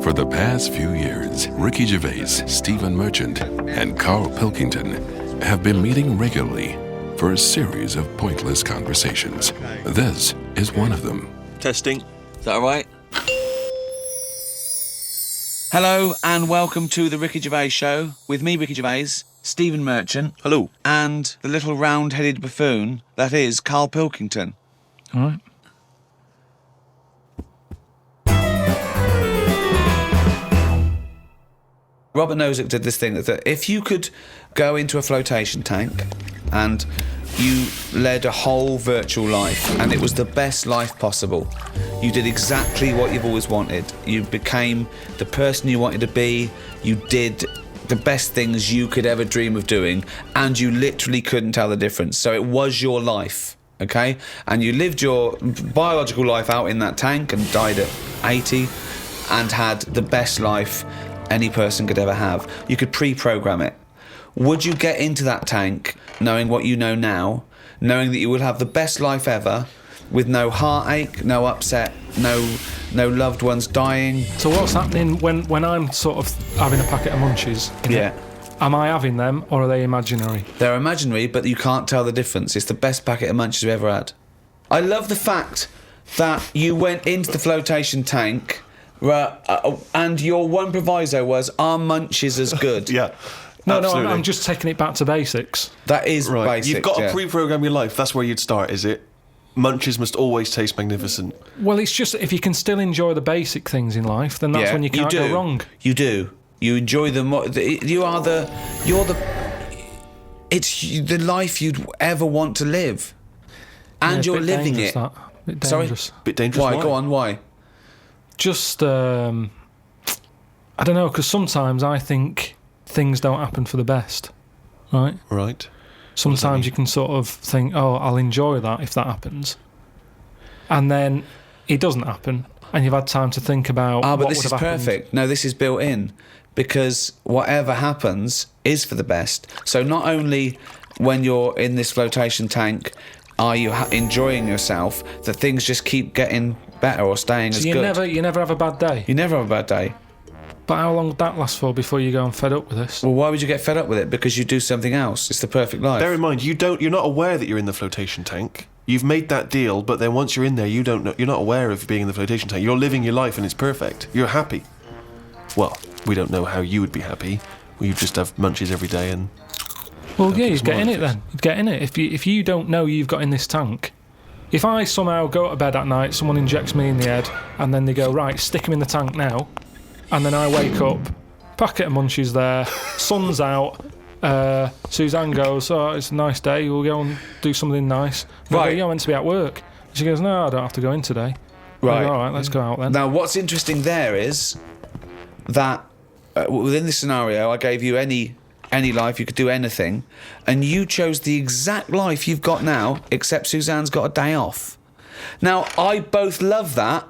For the past few years, Ricky Gervais, Stephen Merchant, and Karl Pilkington have been meeting regularly for a series of pointless conversations. This is one of them. Testing. Is that all right? Hello and welcome to the Ricky Gervais Show with me, Ricky Gervais, Stephen Merchant. Hello. And the little round-headed buffoon that is Karl Pilkington. All right. Robert Nozick did this thing that if you could go into a flotation tank and you led a whole virtual life and it was the best life possible, you did exactly what you've always wanted. You became the person you wanted to be, you did the best things you could ever dream of doing, and you literally couldn't tell the difference. So it was your life, okay? And you lived your biological life out in that tank and died at 80 and had the best life any person could ever have. You could pre-program it. Would you get into that tank knowing what you know now, knowing that you will have the best life ever, with no heartache, no upset, no loved ones dying? So what's happening when I'm sort of having a packet of Munchies? Yeah. Am I having them or are they imaginary? They're imaginary, but you can't tell the difference. It's the best packet of Munchies you've ever had. I love the fact that you went into the flotation tank and your one proviso was, are Munchies as good? Yeah. No, absolutely. I'm just taking it back to basics. That is Right. basic. You've got yeah. to pre-program your life. That's where you'd start, is it? Munchies must always taste magnificent. Well, it's just if you can still enjoy the basic things in life, then that's when you can't go wrong. You do. You enjoy them. It's the life you'd ever want to live, and Yeah, you're bit living dangerous, it. That. Bit Sorry? dangerous. Bit dangerous. Why? Go on. Why? Just, I don't know, because sometimes I think things don't happen for the best, right? Right. Sometimes you can sort of think, oh, I'll enjoy that if that happens. And then it doesn't happen, and you've had time to think about but what this would is have happened. perfect. No, this is built in, because whatever happens is for the best. So not only when you're in this flotation tank are you enjoying yourself, that things just keep getting better or staying as good. You never have a bad day. You never have a bad day. But how long would that last for before you go and fed up with this? Well, why would you get fed up with it? Because you do something else. It's the perfect life. Bear in mind, you're not aware that you're in the flotation tank. You've made that deal, but then once you're in there, you don't know. You're not aware of being in the flotation tank. You're living your life, and it's perfect. You're happy. Well, we don't know how you would be happy. Well, you just have Munchies every day, and Well, yeah, you'd get in it then. You'd get in it. If you don't know you've got in this tank, if I somehow go to bed at night, someone injects me in the head, and then they go, right, stick him in the tank now, and then I wake up, packet of Munchies there, sun's out, Suzanne goes, oh, it's a nice day, we'll go and do something nice. And I go, you're meant to be at work. She goes, no, I don't have to go in today. Right. I go, all right, let's go out then. Now, what's interesting there is that within this scenario, I gave you any life, you could do anything, and you chose the exact life you've got now, except Suzanne's got a day off. Now, I both love that.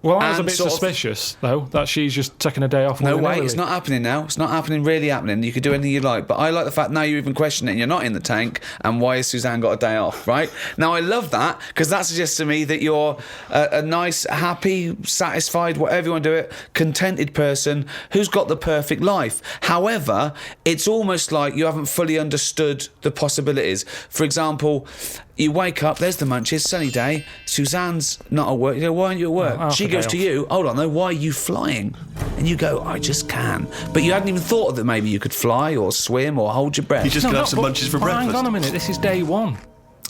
Well, I was a and bit sort of- suspicious, though, that she's just taking a day off. No way, willy-nilly. it's not happening now. It's not happening, really happening. You could do anything you like. But I like the fact now you're even questioning it. You're not in the tank, and why has Suzanne got a day off, right? Now, I love that, because that suggests to me that you're a nice, happy, satisfied, whatever you want to do it, contented person who's got the perfect life. However, it's almost like you haven't fully understood the possibilities. For example, you wake up, there's the Munchies, sunny day, Suzanne's not at work. You go, why aren't you at work? Oh, She goes to you, hold on though, why are you flying? And you go, I just can. But you hadn't even thought that maybe you could fly or swim or hold your breath. you just gonna have some Munchies for breakfast. Hang on a minute, this is day one.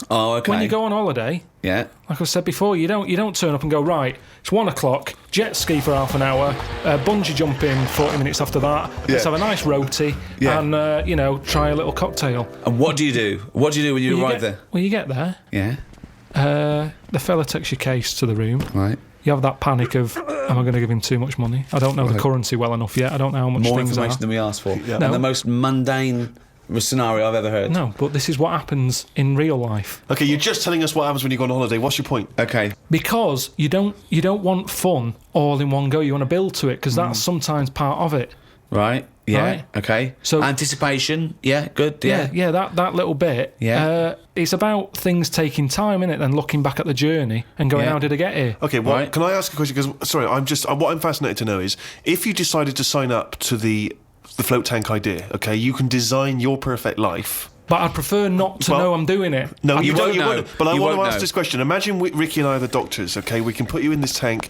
Oh, okay. When you go on holiday, Yeah. like I said before, you don't turn up and go, right, it's 1 o'clock, jet ski for half an hour, bungee jumping 40 minutes after that, let's have a nice roti, and, try a little cocktail. And what do you do? What do you do when you arrive there? Well, you get there, Yeah. the fella takes your case to the room, Right. you have that panic of, am I going to give him too much money? I don't know the currency well enough yet, I don't know how much More things information are. than we asked for. Yeah. And No. the most mundane scenario I've ever heard. No, but this is what happens in real life. Okay, you're just telling us what happens when you go on holiday. What's your point? Okay. Because you don't want fun all in one go. You want to build to it, because that's sometimes part of it. Right. Yeah. Right? Okay. So- anticipation. Yeah. Good. Yeah. Yeah, that little bit. Yeah. It's about things taking time, innit? Then looking back at the journey and going, Yeah. how did I get here? Okay, well, Right. can I ask a question? Because, sorry, what I'm fascinated to know is, if you decided to sign up to the float tank idea, okay, you can design your perfect life. But I'd prefer not to Well, know I'm doing it. No, you won't don't. You know. won't. But I You want to won't ask know. this question. Imagine Ricky and I are the doctors, okay? We can put you in this tank.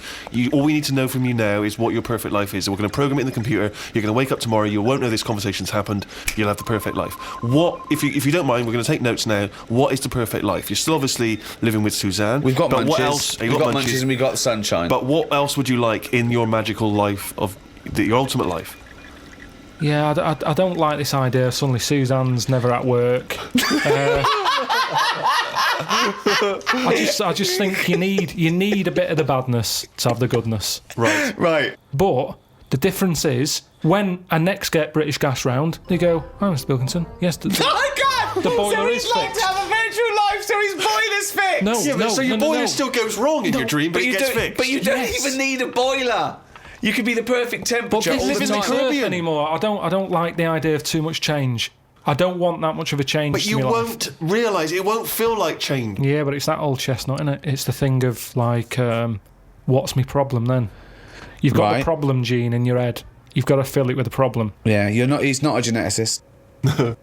All we need to know from you now is what your perfect life is. We're going to program it in the computer. You're going to wake up tomorrow. You won't know this conversation's happened. You'll have the perfect life. What, if you don't mind, we're going to take notes now. What is the perfect life? You're still obviously living with Suzanne. We've got but Munchies. what else? We've got Munchies and we've got sunshine. But what else would you like in your magical life your ultimate life? Yeah, I don't like this idea. Suddenly Suzanne's never at work. I just think you need a bit of the badness to have the goodness. Right. right. But the difference is when I next get British Gas round, they go, "Oh, Mr. Pilkington, yes, Oh my God! The boiler so is he's like fixed." to have a virtual life, so his boiler's fixed. No, Yeah, but so your boiler still goes wrong in your dream, but it you gets don't, fixed. But you don't Yes. even need a boiler. You could be the perfect But temperature this all the isn't in the time. Earth Caribbean. anymore. I don't like the idea of too much change. I don't want that much of a change. But to you my life. won't realise, it won't feel like change. Yeah, but it's that old chestnut, isn't it? It's the thing of like, what's my problem then? You've got Right. the problem gene in your head. You've got to fill it with a problem. Yeah, he's not a geneticist.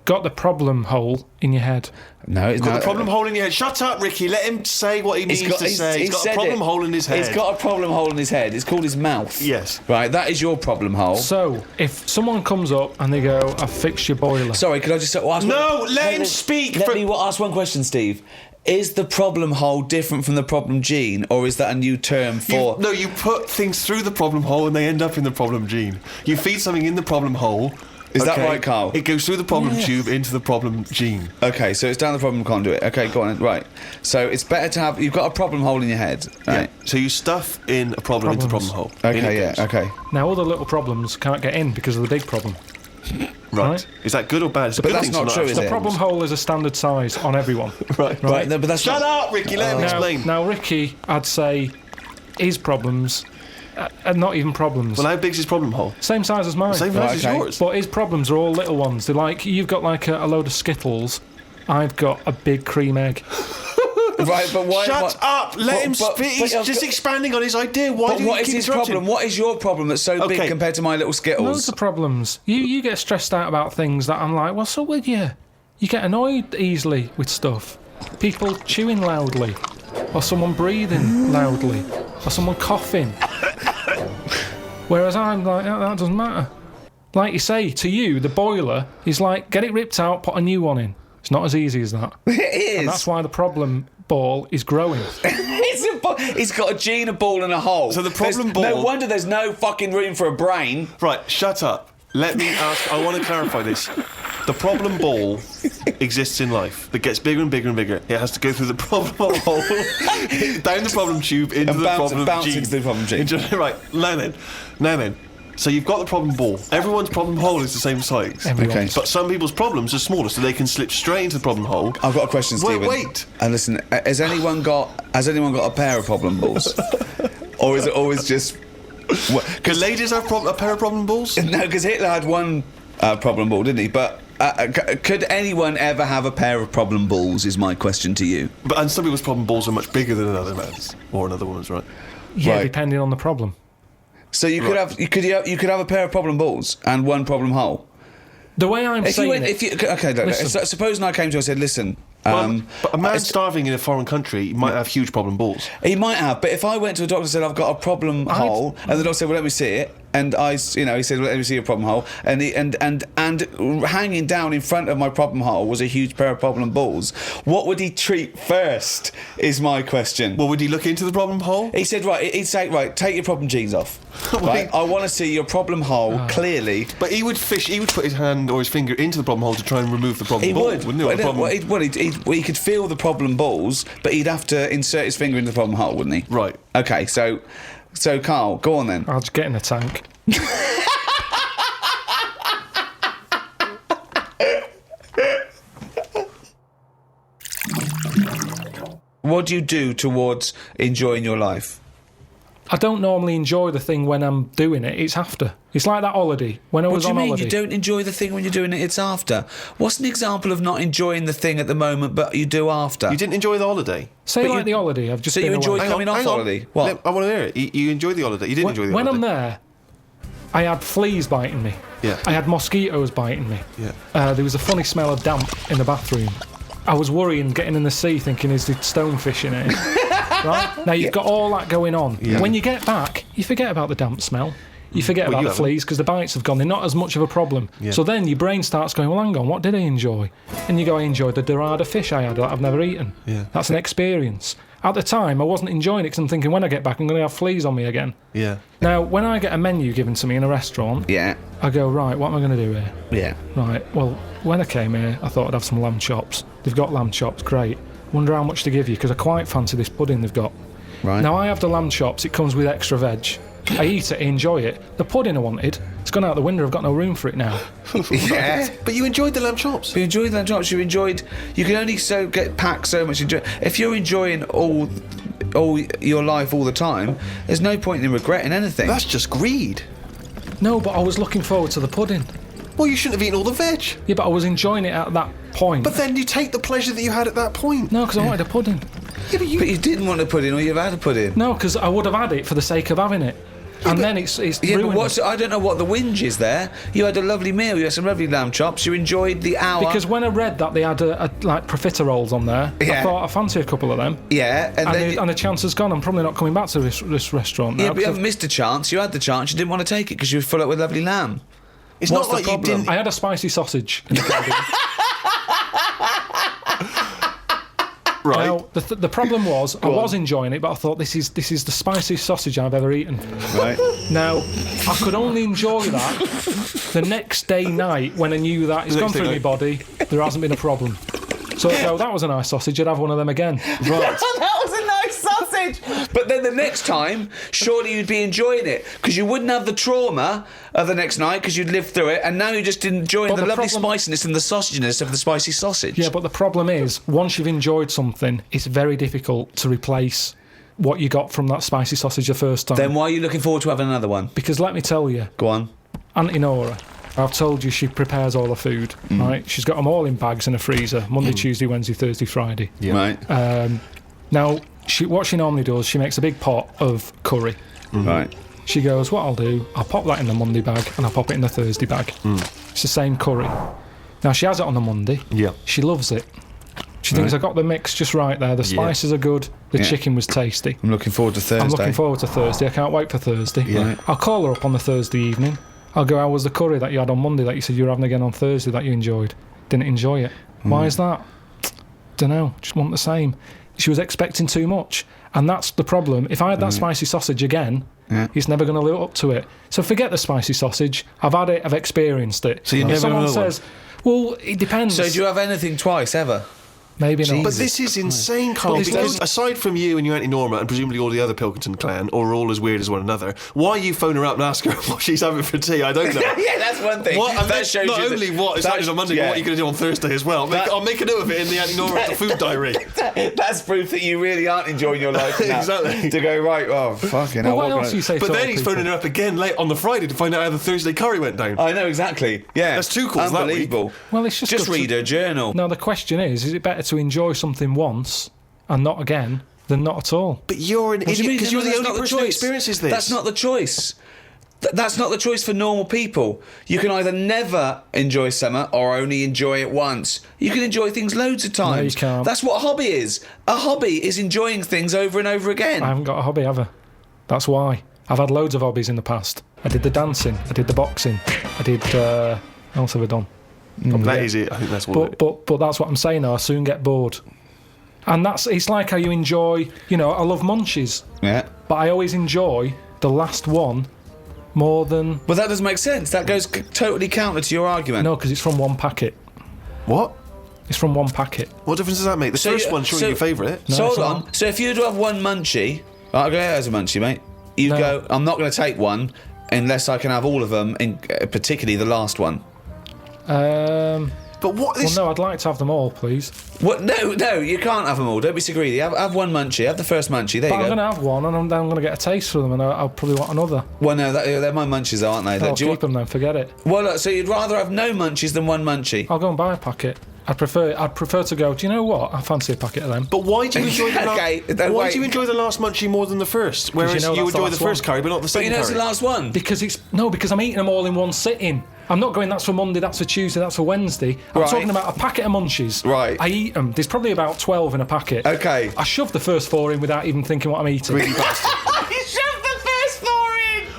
Got the problem hole in your head. No, it's Got not. the problem hole in your head. Shut up, Ricky. Let him say what he means to say. He's got a said problem it. hole in his head. He's got a problem hole in his head. It's called his mouth. Yes. Right, that is your problem hole. So, if someone comes up and they go, "I've fixed your boiler," Sorry, could I just ask No, one, let him speak Let for- me ask one question, Steve. Is the problem hole different from the problem gene, or is that a new term for... You put things through the problem hole and they end up in the problem gene. You feed something in the problem hole. Is that right, Karl? It goes through the problem tube into the problem gene. Okay, so it's down the problem conduit. Okay, go on. Right. So it's better to have... You've got a problem hole in your head, right? Yeah. So you stuff in a problem into the problem hole. In Okay, it yeah, goes. okay. now all the little problems can't get in because of the big problem. Right. Is that good or bad? It's a But good that's thing to not true, have is The it? problem hole is a standard size on everyone. Right. Right, no, but that's Shut not... up, Ricky. Let him explain. Now, Ricky, I'd say his problems are not even problems. Well, how big's his problem hole? Same size as mine. Same size as okay. yours. But his problems are all little ones. They're like, you've got like a load of Skittles. I've got a big cream egg. Right, but why... Shut what- up! Let him but- speak. He's but- just expanding on his idea. Why But do you what is keep his interrupting? problem? What is your problem that's so big Okay. compared to my little Skittles? Loads of problems. You get stressed out about things that I'm like, what's up with you? You get annoyed easily with stuff. People chewing loudly. Or someone breathing loudly. Or someone coughing. Whereas I'm like, that doesn't matter. Like you say, to you, the boiler is like, get it ripped out, put a new one in. It's not as easy as that. It is. And that's why the problem ball is growing. He's got a gene, a ball, and a hole. So the problem No ball- wonder there's no fucking room for a brain. Right, shut up. Let me ask. I want to clarify this. The problem ball exists in life. That gets bigger and bigger and bigger. It has to go through the problem hole, down the problem tube, into And the problem bounce gene. into the problem gene. Right, now then. So you've got the problem ball. Everyone's problem hole is the same size. Everyone's. Okay. But some people's problems are smaller, so they can slip straight into the problem hole. I've got a question, Stephen. Wait. And listen, has anyone got a pair of problem balls, or is it always just? Can ladies have a pair of problem balls? No, because Hitler had one problem ball, didn't he? But could anyone ever have a pair of problem balls? Is my question to you. And some people's problem balls are much bigger than another man's or another woman's, right? Yeah, Right. depending on the problem. So you could have you could have a pair of problem balls and one problem hole. The way I'm saying Look, supposing I came to you and said, listen. But a man starving in a foreign country might have huge problem balls. He might have, but if I went to a doctor and said I've got a problem hole, and the doctor said, "Well, let me see it," and he said, "Well, let me see your problem hole," and hanging down in front of my problem hole was a huge pair of problem balls. What would he treat first? Is my question. Well, would he look into the problem hole? He said, he'd say, take your problem genes off. Right, I want to see your problem hole clearly. But he would put his hand or his finger into the problem hole to try and remove the problem He ball, would, wouldn't he? Or the problem- he could feel the problem balls, but he'd have to insert his finger into the problem hole, wouldn't he? Right. Okay, so Karl, go on then. I'll just get in a tank. What do you do towards enjoying your life? I don't normally enjoy the thing when I'm doing it. It's after. It's like that holiday. When I was on holiday. What do you mean you don't enjoy the thing when you're doing it? It's after. What's an example of not enjoying the thing at the moment, but you do after? You didn't enjoy the holiday. Say like the holiday. I've just So been you enjoy away. coming off Hang on. holiday? What? I want to hear it. You enjoyed the holiday. You didn't enjoy the When holiday. I'm there, I had fleas biting me. Yeah. I had mosquitoes biting me. Yeah. There was a funny smell of damp in the bathroom. I was worrying, getting in the sea, thinking, is there stonefish in it? Right? Now, you've got all that going on. Yeah. When you get back, you forget about the damp smell. You forget about the fleas because the bites have gone. They're not as much of a problem. Yeah. So then your brain starts going, well, hang on, what did I enjoy? And you go, I enjoyed the dorada fish I had that I've never eaten. Yeah. That's an experience. At the time, I wasn't enjoying it because I'm thinking, when I get back, I'm going to have fleas on me again. Yeah. Now, when I get a menu given to me in a restaurant, Yeah. I go, right, what am I going to do here? Yeah. Right, well, when I came here, I thought I'd have some lamb chops. They've got lamb chops, great. Wonder how much to give you, because I quite fancy this pudding they've got. Right. Now, I have the lamb chops, it comes with extra veg. I eat it, I enjoy it. The pudding I wanted, it's gone out the window, I've got no room for it now. Yeah. But you enjoyed the lamb chops. You enjoyed the chops. You can only get packed so much. If you're enjoying all your life all the time, there's no point in regretting anything. That's just greed. No, but I was looking forward to the pudding. Well, you shouldn't have eaten all the veg. Yeah, but I was enjoying it at that point. But then you take the pleasure that you had at that point. No, because I wanted a pudding. Yeah, but But you didn't want to put in, or you've had to put in. No, because I would have had it for the sake of having it. And then it's Yeah, ruined. but I don't know what the whinge is there. You had a lovely meal. You had some lovely lamb chops. You enjoyed the hour. Because when I read that they had like profiteroles on there, Yeah. I thought I fancy a couple of them. Yeah, And the chance has gone. I'm probably not coming back to this restaurant now. yeah, but you 'cause haven't missed a chance. You had the chance. You didn't want to take it because you were full up with lovely lamb. It's What's not the like you problem? didn't. I had a spicy sausage in the Caribbean. Right. Now, the problem was, I was enjoying it, but I thought this is the spiciest sausage I've ever eaten. Right. Now, I could only enjoy that the next day night when I knew that it's The gone next day through my night. body, there hasn't been a problem. So I'd go, that was a nice sausage, I'd have one of them again. Right. That was a nice sausage. But then the next time, surely you'd be enjoying it because you wouldn't have the trauma of the next night because you'd lived through it, and now you're just enjoying But the the lovely problem- spiciness and the sausaginess of the spicy sausage. Yeah, but the problem is, once you've enjoyed something, it's very difficult to replace what you got from that spicy sausage the first time. Then why are you looking forward to having another one? Because let me tell you, Go on. Auntie Nora, I've told you she prepares all the food, right? She's got them all in bags in a freezer, Monday, Tuesday, Wednesday, Thursday, Friday. Yeah. Right. Now, what she normally does, she makes a big pot of curry. Right. She goes, what I'll do, I'll pop that in the Monday bag and I'll pop it in the Thursday bag. It's the same curry. Now, she has it on the Monday. Yeah. She loves it. She thinks I got the mix just right there. The spices are good. The Yeah. chicken was tasty. I'm looking forward to Thursday. I'm looking forward to Thursday. I can't wait for Thursday. Yeah. Right. I'll call her up on the Thursday evening. I'll go, how was the curry that you had on Monday that you said you were having again on Thursday that you enjoyed? Didn't enjoy it. Why is that? Dunno. Just want the same. She was expecting too much. And that's the problem. If I had that spicy sausage again, it's never going to live up to it. So forget the spicy sausage. I've had it. I've experienced it. So you're if never someone gonna have another says, well, it depends. So do you have anything twice ever? Maybe not. But this is insane, Karl, But because aside from you and your Auntie Norma and presumably all the other Pilkington clan, or are all as weird as one another, why you phone her up and ask her what she's having for tea? I don't know. Yeah, that's one thing. What, and that then shows not you that- only what is happening on Monday, but what you're going to do on Thursday as well. I'll make a note of it in the Auntie Norma food diary. That's proof that you really aren't enjoying your life. Now. Exactly. To go, right, oh, fucking Well, hell. what else do you say But to then other he's people? phoning her up again late on the Friday to find out how the Thursday curry went down. I know, exactly. Yeah. That's two calls that week. Unbelievable. Well, it's just Just good to- read her journal. Now, the question is it better to enjoy something once and not again than not at all? But you're an What do you idiot mean? because No, you're the that's only not the person who choice. experiences this. That's not the choice. That's not the choice for normal people. You can either never enjoy summer or only enjoy it once. You can enjoy things loads of times. you can't. That's what a hobby is. A hobby is enjoying things over and over again. I haven't got a hobby ever. That's why. I've had loads of hobbies in the past. I did the dancing, I did the boxing, I did... what else have I done? That is it. I think that's what. But that's what I'm saying now. I soon get bored. And it's like how you enjoy... I love Munchies, Yeah. but I always enjoy the last one more than... But that doesn't make sense. That goes totally counter to your argument. No, because it's from one packet. What? It's from one packet. What difference does that make? The So first you- one's surely so- your favourite. No, So it's hold not. on. So if you were to have one munchie, I'll go as a munchie, mate. You No. go, I'm not going to take one unless I can have all of them, particularly the last one. But what Well, this? no, I'd like to have them all, please. What? No, you can't have them all. Don't be so greedy. Have one munchie. Have the first munchie. There But you I'm go. going to have one, and then I'm going to get a taste for them, and I'll probably want another. Well, no, they're my munchies, though, aren't they? I'll Do you keep them then, forget it. Well, look, so you'd rather have no munchies than one munchie? I'll go and buy a packet. I'd prefer to go, do you know what? I fancy a packet of them. But why do you enjoy the Okay, why wait. do you enjoy the last munchie more than the first? Whereas you know you that's the enjoy the last first one. curry, but not the But second you know it's curry. the last one. Because I'm eating them all in one sitting. I'm not going, that's for Monday, that's for Tuesday, that's for Wednesday. I'm Right. talking about a packet of Munchies. Right. I eat them. There's probably about 12 in a packet. Okay. I shove the first 4 in without even thinking what I'm eating. Really bastard. You shoved the first 4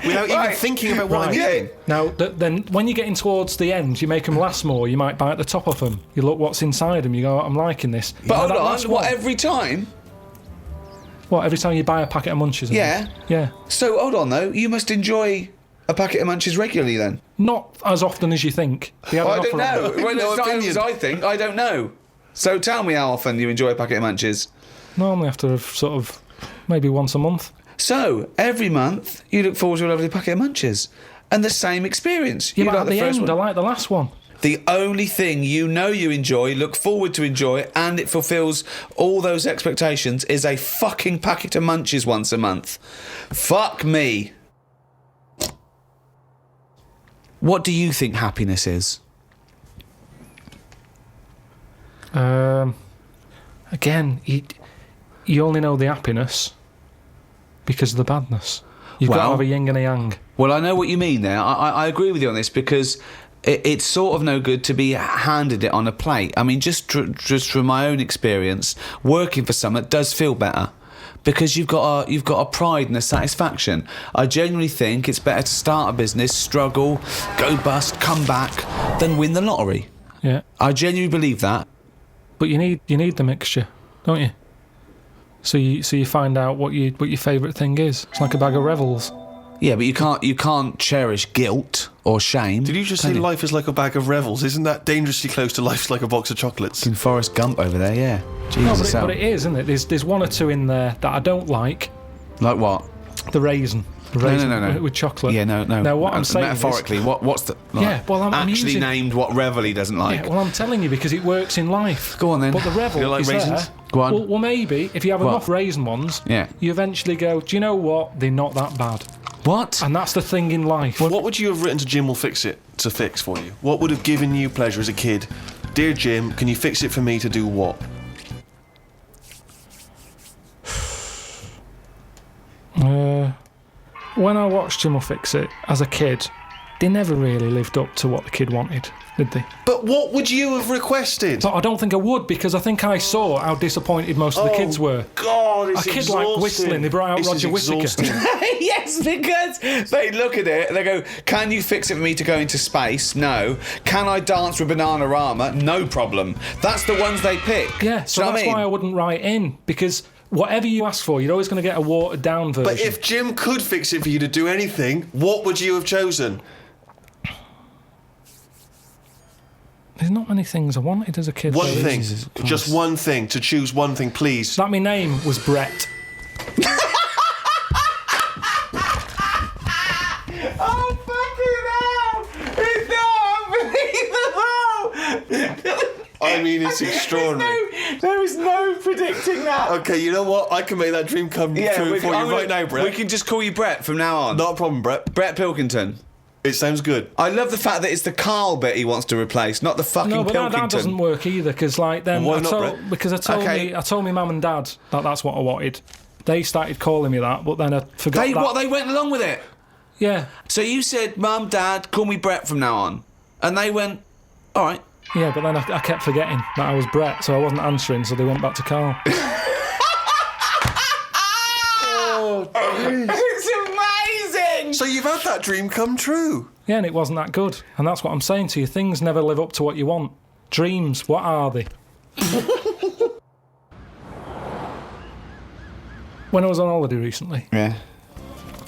in! Without even thinking about what I'm eating. Now, then when you're getting towards the end, you make them last more, you might bite the top of them. You look what's inside them, you go, I'm liking this. But Now, hold that on, last what, one- every time? What, every time you buy a packet of Munchies? I Yeah. think? Yeah. So, hold on, though. You must enjoy a packet of munchies regularly, then? Not as often as you think. They have I an don't offer on know. them. Well, No it's not opinion. as I think. I don't know. So tell me how often you enjoy a packet of munchies. Normally after sort of maybe once a month. So, every month, you look forward to a lovely packet of munchies. And the same experience. Yeah, You but like at the first end, one. I like the last one. The only thing you know you enjoy, look forward to enjoy, and it fulfills all those expectations is a fucking packet of munchies once a month. Fuck me. What do you think happiness is? Again, you only know the happiness because of the badness. You've got to Well- have a yin and a yang. Well, I know what you mean there. I agree with you on this because it's sort of no good to be handed it on a plate. I mean, just from my own experience, working for someone does feel better because you've got a pride and a satisfaction. I genuinely think it's better to start a business, struggle, go bust, come back, than win the lottery. Yeah, I genuinely believe that. but you need the mixture, don't you? So you find out what your favourite thing is. It's like a bag of Revels. Yeah, but you can't cherish guilt or shame. Did you just can say life is like a bag of Revels? Isn't that dangerously close to life's like a box of chocolates? In Forrest Gump over there, yeah. No, Jesus, but it is, isn't it? There's one or two in there that I don't like. like what? The raisin. The raisin No. with chocolate. Yeah, no. Now, what I'm saying metaphorically, is, what's the Yeah, well, I'm actually using- named what Revel he doesn't like? yeah, well, I'm telling you because it works in life. Go on then. But the Revel You like is raisins? there. Go on. Well, maybe if you have What? enough raisin ones, Yeah. you eventually go, do you know what? They're not that bad. What? And that's the thing in life. What would you have written to Jim will fix it to fix for you? What would have given you pleasure as a kid? Dear Jim, can you fix it for me to do what? When I watched Jim will Fix It as a kid, they never really lived up to what the kid wanted, did they? But what would you have requested? But I don't think I would because I think I saw how disappointed most of the kids were. God, it's A kid exhausting. like whistling, they brought out This is Roger Whittaker. exhausting. Yes, because they look at it and they go, can you fix it for me to go into space? No. Can I dance with Bananarama? No problem. That's the ones they pick. Yeah, so Do you know that's what I why I mean? wouldn't write in because whatever you ask for, you're always going to get a watered down version. But if Jim could fix it for you to do anything, what would you have chosen? There's not many things I wanted as a kid. One though. thing. Jesus Christ. Just one thing. To choose one thing, please. That my name was Brett. Oh, fucking hell! It's not unbelievable! I mean, it's extraordinary. There is no predicting that. Okay, you know what? I can make that dream come true for you right now, Brett. We can just call you Brett from now on. Not a problem, Brett. Brett Pilkington. It sounds good. I love the fact that it's the Karl bit he wants to replace, not the fucking No, but Pilkington. that doesn't work either because like then Why I not, told Brett? because I told Okay. I told my mum and dad that that's what I wanted. They started calling me that, but then I forgot that. They went along with it. Yeah, So you said, Mum, Dad, call me Brett from now on. And they went, all right. yeah, but then I kept forgetting that I was Brett, so I wasn't answering, so they went back to Karl. It's amazing! So you've had that dream come true. Yeah, and it wasn't that good, and that's what I'm saying to you. Things never live up to what you want. Dreams, what are they? When I was on holiday recently, Yeah.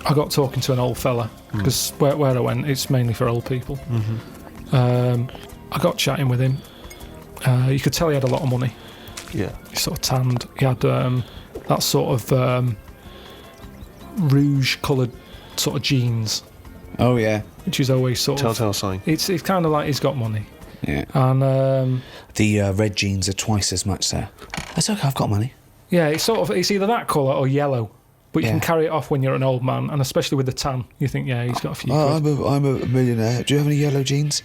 I got talking to an old fella because where I went, it's mainly for old people. I got chatting with him. You could tell he had a lot of money. Yeah. He sort of tanned. He had that sort of rouge-coloured sort of jeans, Oh, yeah. which is always sort of. Telltale sign. It's kind of like he's got money. Yeah. And The red jeans are twice as much, sir. That's okay, I've got money. yeah, it's either that colour or yellow. But you Yeah. can carry it off when you're an old man, and especially with the tan, you think, yeah, he's got a few Oh, quid. I'm a millionaire. Do you have any yellow jeans?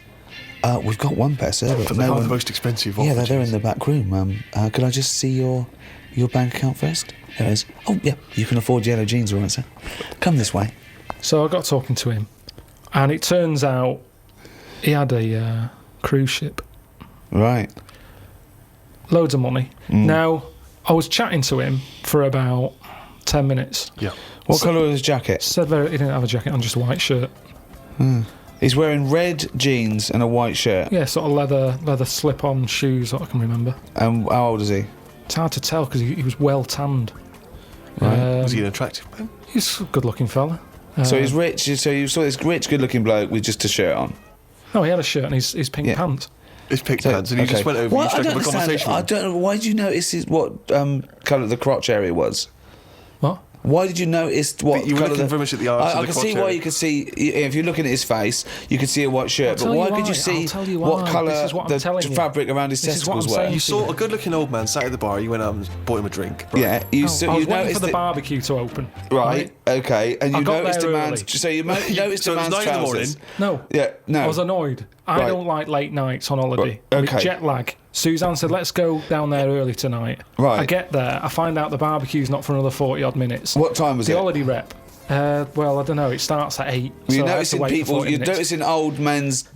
We've got one pair, sir, but But they no are one... the most expensive. Yeah, of the they're in jeans. the back room. Could I just see your bank account first? There it is. Oh, yeah, you can afford yellow jeans, all right, sir. Come this way. So I got talking to him, and it turns out he had a cruise ship. Right. Loads of money. Now, I was chatting to him for about 10 minutes. Yeah. What colour was his jacket? Said he didn't have a jacket on, just a white shirt. He's wearing red jeans and a white shirt. Yeah, sort of leather slip-on shoes, what I can remember. And how old is he? It's hard to tell because he was well tanned. Right. Was he an attractive man? He's a good-looking fella. So he's rich. So you saw this rich, good-looking bloke with just a shirt on. No, he had a shirt and his pink Yeah. pants. His pink pants, and you just went over. Well, You I struck don't up a understand. conversation. I with him. don't know. Why did you notice what colour the crotch area was? What? Why did you notice what You were colour looking the... very much at the arse I of the can see crotch why area. you could see... If you're looking at his face, you could see a white shirt. I'll But tell why you could you why. see I'll tell you what why. colour This is what I'm the telling you. fabric around his This is what testicles I'm were? saying. You saw a good-looking old man sat at the bar. You went out and bought him a drink. Right? Yeah, I was waiting for noticed the it- barbecue to open. Right, okay, and I you got noticed there a man's... early. So you noticed So a it was man's 9 in the morning. trousers. No. Yeah, no. I was annoyed. I Right. don't like late nights on holiday. Right, With okay. jet lag. Suzanne said, let's go down there early tonight. Right. I get there. I find out the barbecue's not for another 40-odd minutes. What time was the it? holiday rep. Well, I don't know. It starts at 8. You're so I had to noticing wait for people. 40 You're minutes. noticing old men's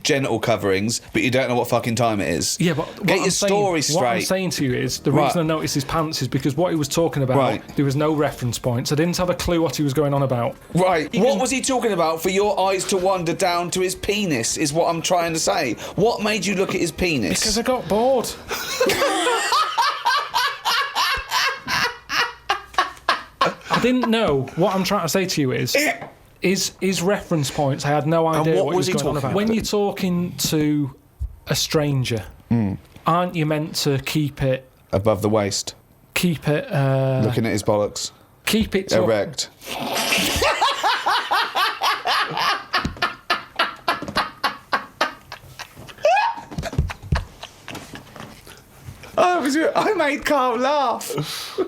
genital coverings, but you don't know what fucking time it is. Yeah, but what get I'm your saying, story What I'm straight. saying to you is, the Right. reason I noticed his pants is because what he was talking about, Right. there was no reference points. I didn't have a clue what he was going on about. Right. You What can- was he talking about for your eyes to wander down to his penis, is what I'm trying to say. What made you look at his penis? Because I got bored. I didn't know. What I'm trying to say to you is reference points. I had no idea what what was he he was going on talking about. about? When you're talking to a stranger, aren't you meant to keep it Above the waist, keep it looking at his bollocks, to erect. I made Karl laugh.